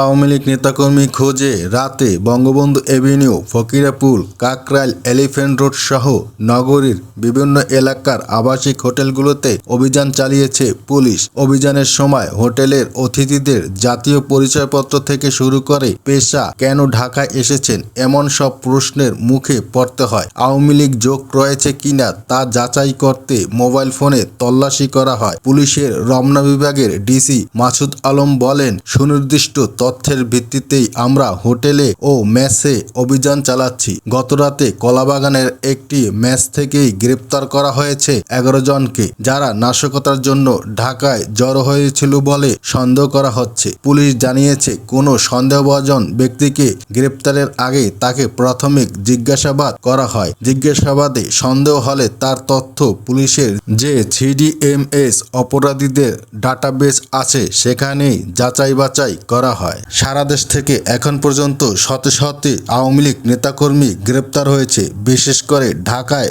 আওয়ামী লীগ নেতাকর্মী খোঁজে রাতে Bangabandhu avenue, Fakirapool, Kakrail, elephant road সহ নগরীর বিভিন্ন এলাকার আবাসিক হোটেলগুলোতে অভিযান চালিয়েছে পুলিশ। অভিযানের সময় হোটেলের অতিথিদের জাতীয় পরিচয়পত্র থেকে শুরু করে পেশা, কেন ঢাকায় এসেছেন এমন সব প্রশ্নের মুখে পড়তে হয়। আওয়ামী লীগ যোগ রয়েছে কিনা তা যাচাই করতে মোবাইল ফোনে তল্লাশি করা হয়। পুলিশের রমনা বিভাগের ডিসি মাসুদ আলম বলেন, সুনির্দিষ্ট তথ্যের ভিত্তিতেই আমরা হোটেলে ও মেসে অভিযান চালাচ্ছি। গতরাতে কলাবাগানের একটি মেস থেকেই গ্রেপ্তার করা হয়েছে 11 জনকে, যারা নাশকতার জন্য ঢাকায় জড়ো হয়েছিল বলে সন্দেহ করা হচ্ছে। পুলিশ জানিয়েছে, কোনো সন্দেহভাজন ব্যক্তিকে গ্রেপ্তারের আগে তাকে প্রাথমিক জিজ্ঞাসাবাদ করা হয়। জিজ্ঞাসাবাদে সন্দেহ হলে তার তথ্য পুলিশের যে সিডিএমএস অপরাধীদের ডাটাবেস আছে সেখানেই যাচাই বাছাই করা হয়। সারা দেশ থেকে এখন পর্যন্ত শত শত আওয়ামী লীগ নেতাকর্মী গ্রেপ্তার হয়েছে, বিশেষ করে ঢাকায়